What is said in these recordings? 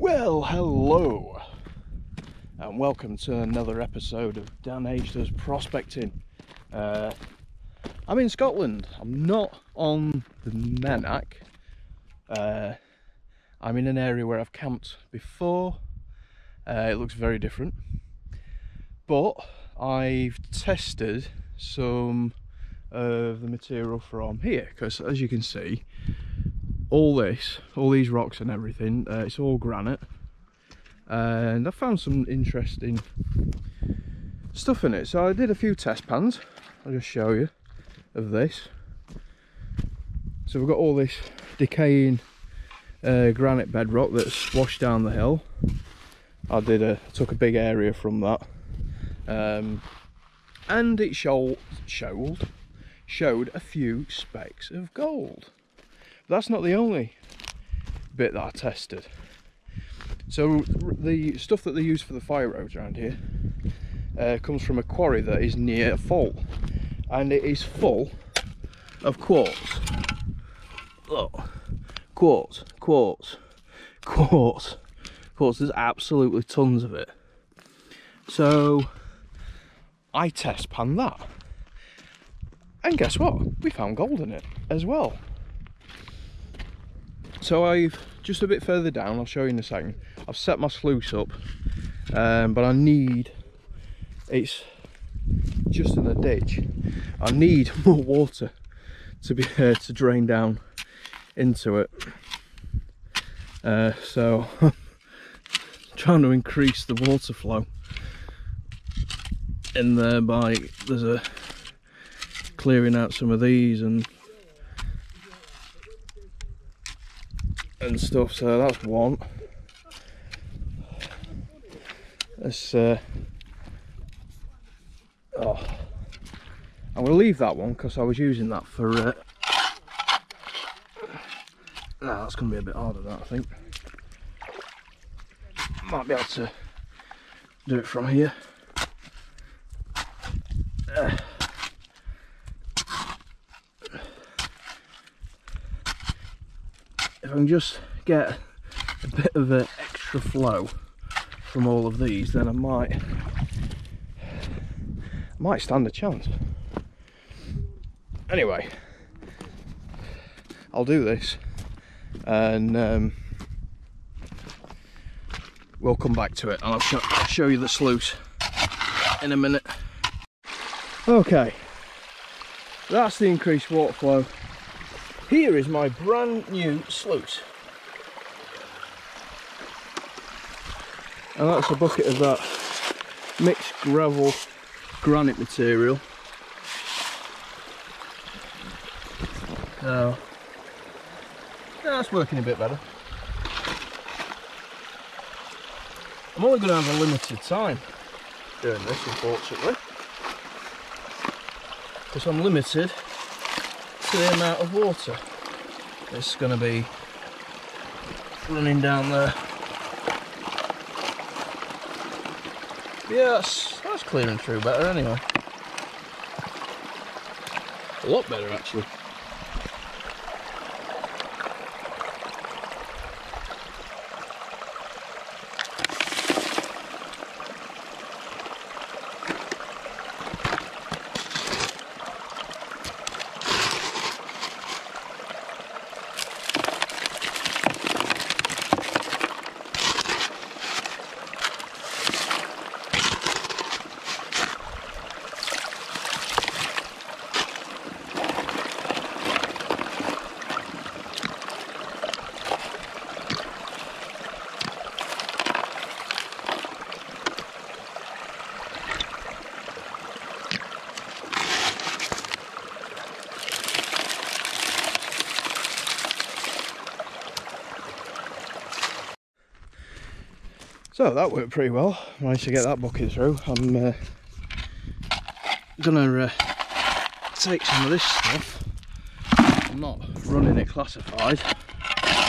Well, hello and welcome to another episode of Dan H Does Prospecting. I'm in Scotland. I'm not on the Menach. I'm in an area where I've camped before. It looks very different, but I've tested some of the material from here, because as you can see, all these rocks and everything, it's all granite, and I found some interesting stuff in it. So I did a few test pans. I'll just show you of this. So we've got all this decaying granite bedrock that's washed down the hill. I took a big area from that, and it showed a few specks of gold. That's not the only bit that I tested. So the stuff that they use for the fire roads around here comes from a quarry that is near a fault, and it is full of quartz. Look, quartz. There's absolutely tons of it. So I test panned that, and guess what? We found gold in it as well. So I've just a bit further down, I'll show you in a second, I've set my sluice up, but it's just in a ditch. I need more water to be to drain down into it. So I'm trying to increase the water flow in there by clearing out some of these and stuff. So that's one. I'm going to leave that one because I was using that for no, that's going to be a bit harder, that I think. Might be able to do it from here. If I can just get a bit of an extra flow from all of these, then I might stand a chance. Anyway, I'll do this, and we'll come back to it, and I'll show you the sluice in a minute. Okay, that's the increased water flow. Here is my brand new sluice, and that's a bucket of that mixed gravel granite material. So that's working a bit better. I'm only going to have a limited time doing this, unfortunately, because I'm limited to the amount of water that's going to be running down there. Yeah, that's clearing through better anyway. A lot better actually. So that worked pretty well. Managed to get that bucket through. I'm gonna take some of this stuff. I'm not running it classified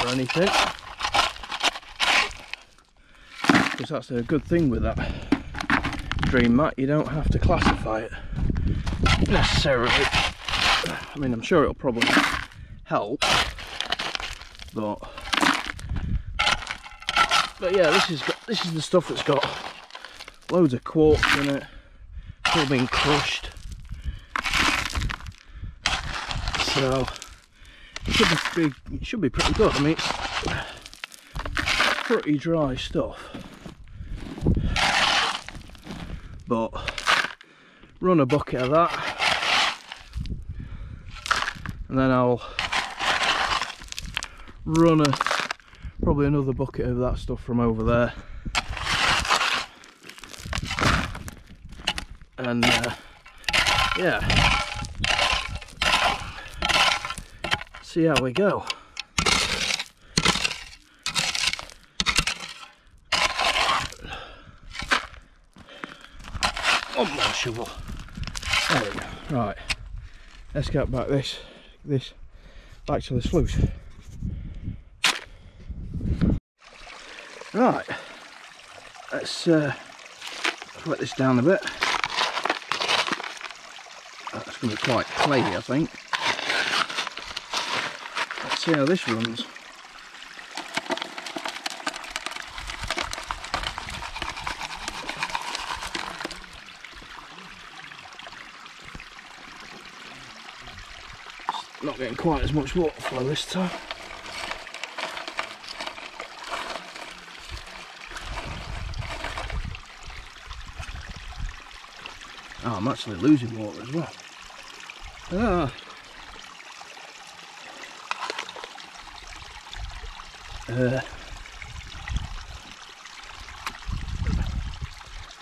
or anything, because that's a good thing with that dream mat. You don't have to classify it necessarily. I mean, I'm sure it'll probably help, but But yeah, this is the stuff that's got loads of quartz in it. It's all been crushed. So it should be pretty good. I mean, it's pretty dry stuff. But run a bucket of that, and then I'll run probably another bucket of that stuff from over there, and yeah, see how we go. One more shovel. There we go. Right, let's get back this back to the sluice. Right, let's wet this down a bit. That's going to be quite clayey, I think. Let's see how this runs. Not getting quite as much water flow this time. Oh, I'm actually losing water as well. Ah.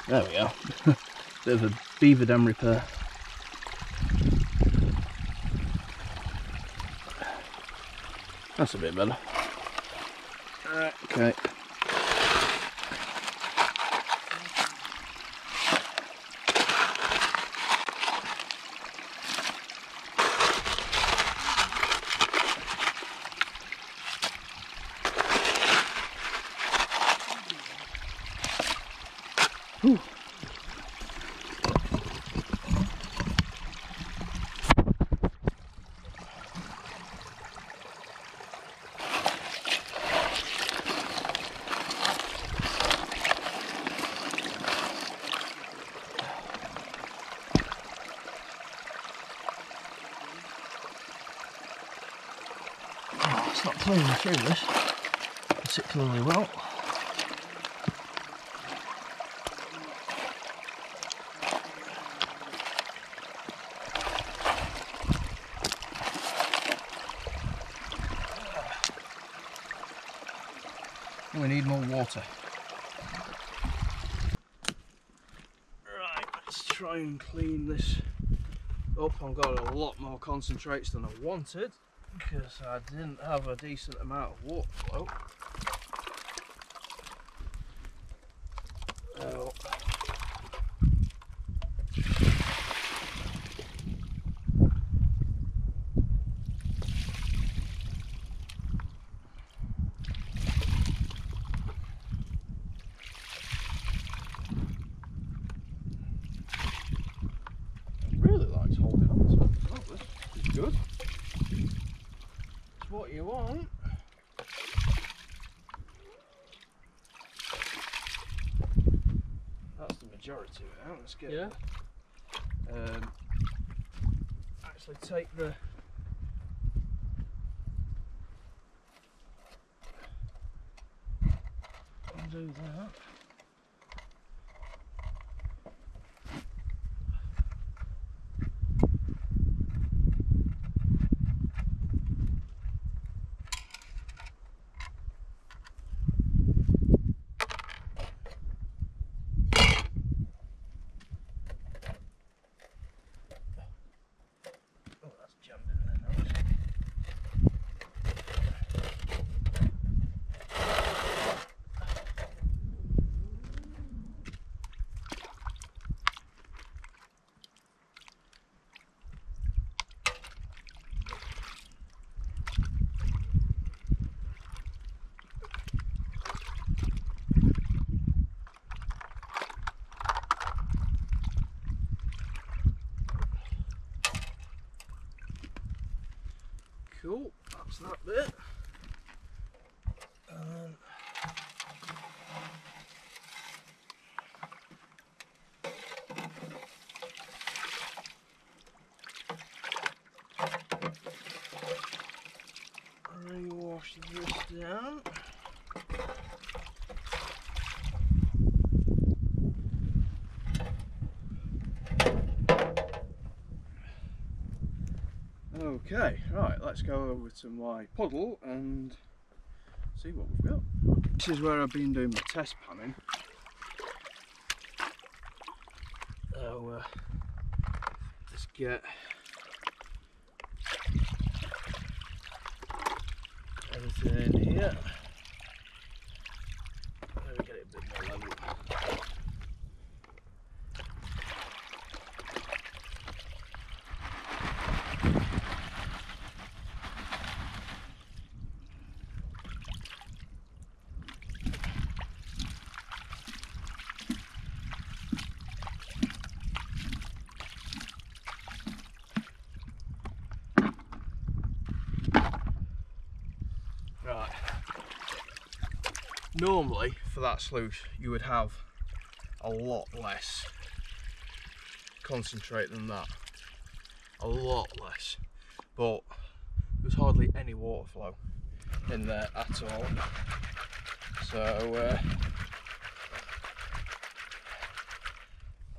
There we go. Bit of a beaver dam repair. That's a bit better. Okay. Whew. Oh, it's not cleaning through this particularly well. We need more water. Right, let's try and clean this up. I've got a lot more concentrates than I wanted because I didn't have a decent amount of water flow. So, really likes holding on to it. Oh, this is good. It's what you want. That's the majority of it out. Let's get actually take the undo that. Cool, that's that bit. And then down. Okay, right, let's go over to my puddle and see what we've got. This is where I've been doing my test panning. So let's get everything in here. Let me get it a bit more level. Right. Normally for that sluice you would have a lot less concentrate than that. A lot less. But there's hardly any water flow in there at all. So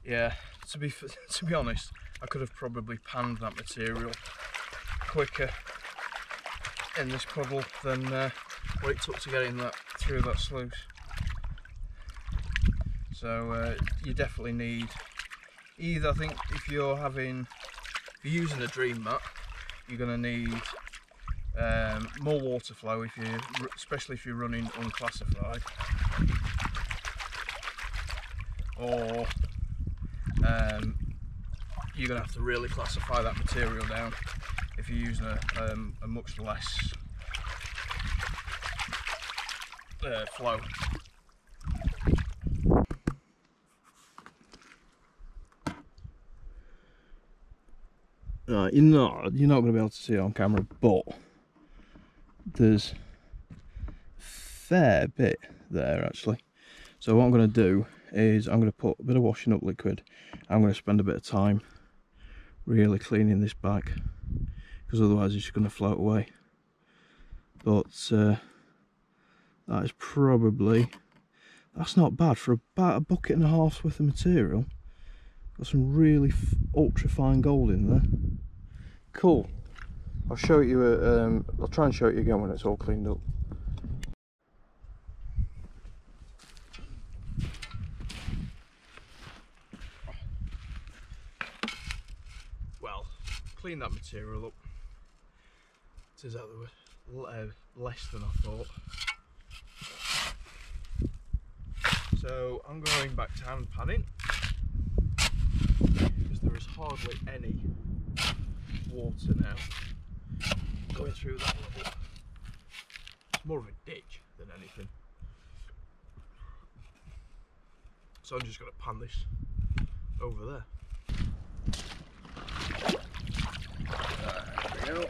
yeah, to be honest, I could have probably panned that material quicker in this puddle than what it took to get in that through that sluice. So you definitely need either, I think if you're using a dream mat, you're going to need more water flow, especially if you're running unclassified, or you're going to have to really classify that material down if you're using a much less flow. Right, you're not going to be able to see it on camera, but there's a fair bit there actually. So what I'm going to do is I'm going to put a bit of washing up liquid. I'm going to spend a bit of time really cleaning this back, because otherwise it's just going to float away. But that is probably, that's not bad for about a bucket and a half's worth of material. Got some really ultra fine gold in there. Cool. I'll show it you. I'll try and show it you again when it's all cleaned up. Well, clean that material up. Turns out there were less than I thought. So I'm going back to hand panning, because there is hardly any water now going through that level. It's more of a ditch than anything. So I'm just going to pan this over there. There we go.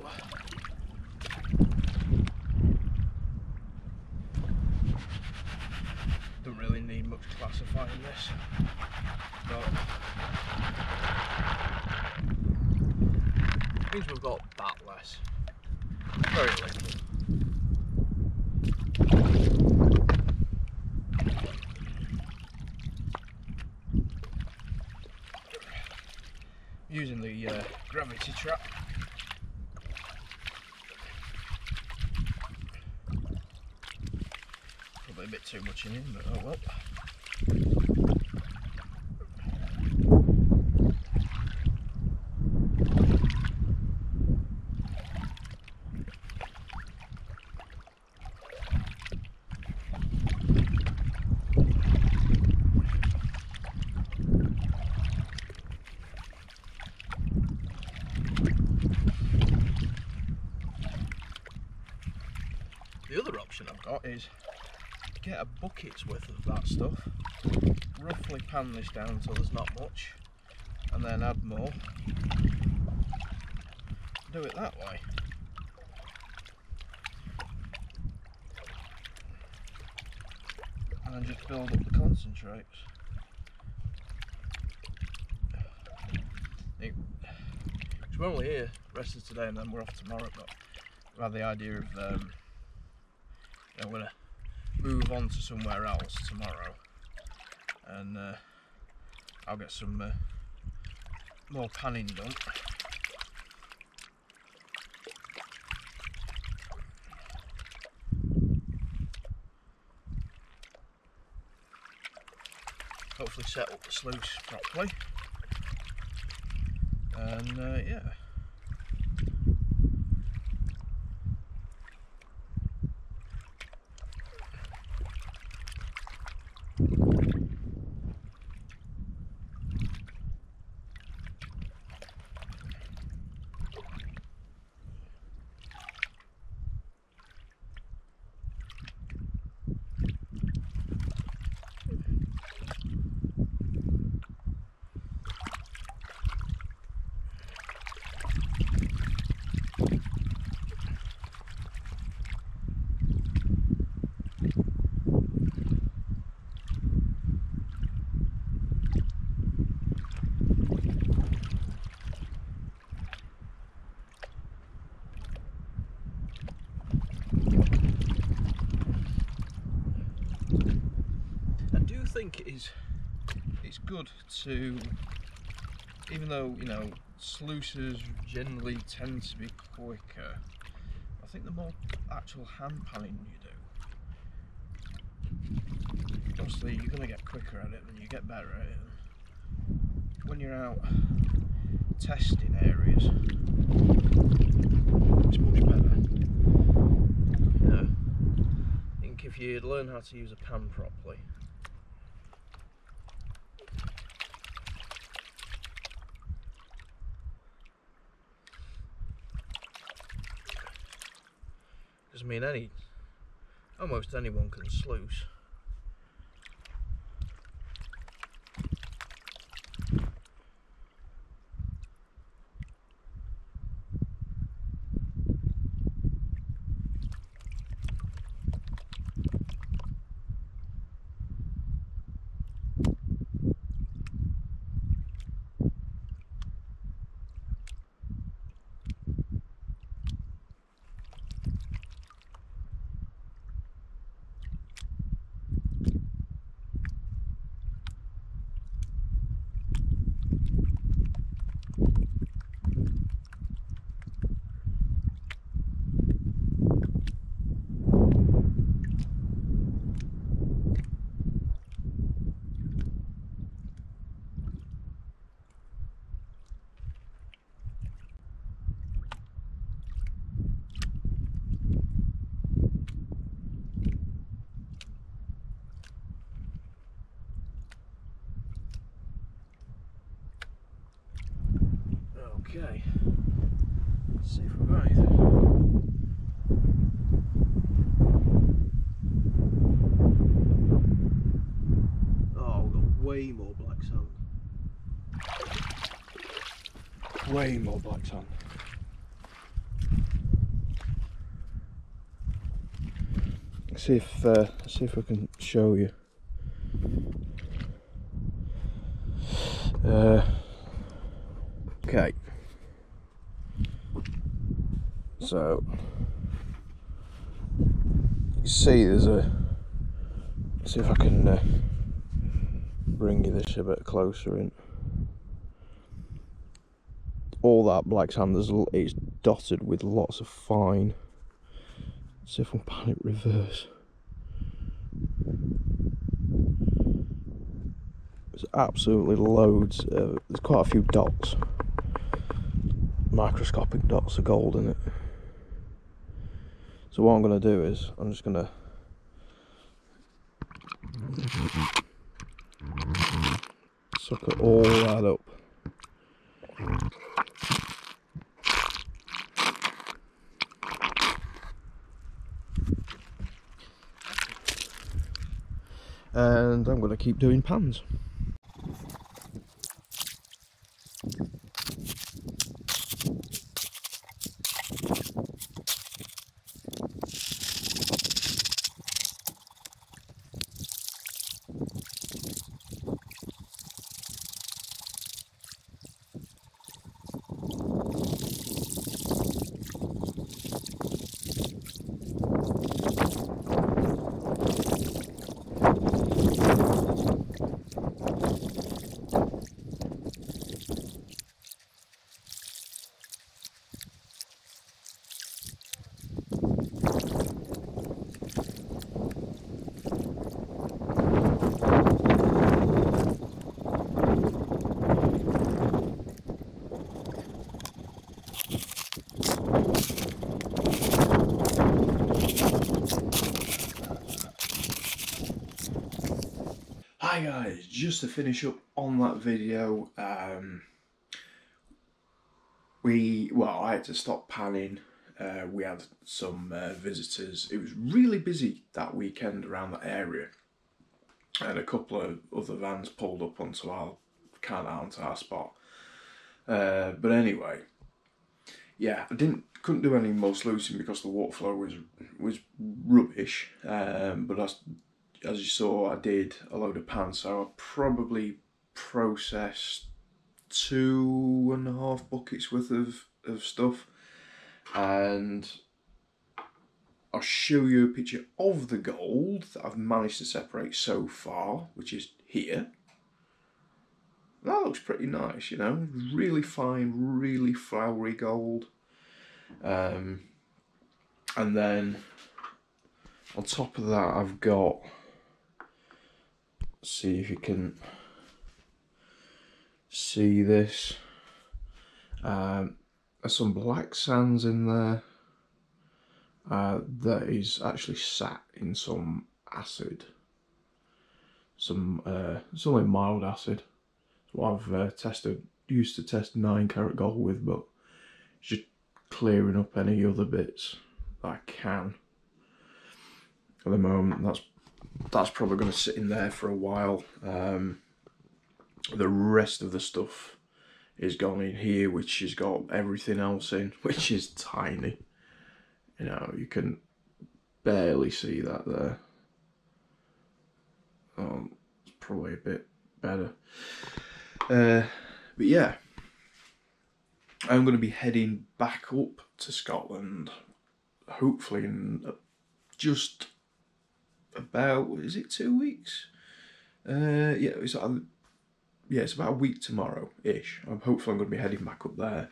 Don't really need much classifying this, but it means we've got that less. Very little. Using the gravity trap. Probably a bit too much in him, but oh well. The other option I've got is get a bucket's worth of that stuff, roughly pan this down until there's not much, and then add more. Do it that way. And then just build up the concentrates. So we're only here rest of today and then we're off tomorrow, but we had the idea of I'm going to move on to somewhere else tomorrow, and I'll get some more panning done. Hopefully set up the sluice properly, and yeah. I do think it's good to, even though, you know, sluices generally tend to be quicker, I think the more actual hand panning you do, obviously you're going to get quicker at it and you get better at it. And when you're out testing areas, it's much better. You know, I think if you'd learn how to use a pan properly, because I mean almost anyone can sluice. Okay, let's see if we've got anything. Oh, we've got way more black sand. Way more black sand. See if I can show you. Okay. So you see there's a, see if I can bring you this a bit closer in. All that black sand, it's dotted with lots of fine. See if I can pan it reverse. There's absolutely loads. There's quite a few dots, microscopic dots of gold in it. So what I'm going to do is I'm just going to sucker all that up. And I'm going to keep doing pans. Hi guys, just to finish up on that video, I had to stop panning. We had some visitors. It was really busy that weekend around that area, and a couple of other vans pulled up onto our spot. But anyway, yeah, couldn't do any more sluicing because the water flow was rubbish. But as you saw, I did a load of pans, so I probably processed 2.5 buckets worth of stuff, and I'll show you a picture of the gold that I've managed to separate so far, which is here. That looks pretty nice, you know, really fine, really flowery gold. And then on top of that, I've got, see if you can see this, there's some black sands in there that is actually sat in some acid, it's only mild acid. It's what I've used to test 9 carat gold with, but it's just clearing up any other bits that I can. At the moment, that's probably going to sit in there for a while. The rest of the stuff is gone in here, which has got everything else in, which is tiny. You know, you can barely see that there. It's probably a bit better. But yeah, I'm going to be heading back up to Scotland, hopefully in just about, is it 2 weeks? It's about a week tomorrow-ish. Hopefully I'm going to be heading back up there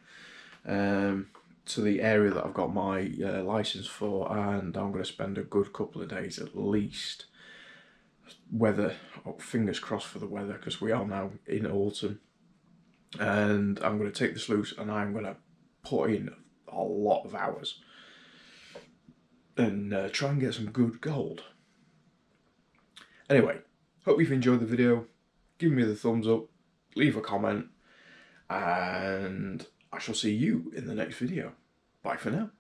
to the area that I've got my licence for, and I'm going to spend a good couple of days at least. Fingers crossed for the weather, because we are now in autumn. And I'm going to take the sluice and I'm going to put in a lot of hours and try and get some good gold. Anyway, hope you've enjoyed the video. Give me the thumbs up, leave a comment, and I shall see you in the next video. Bye for now.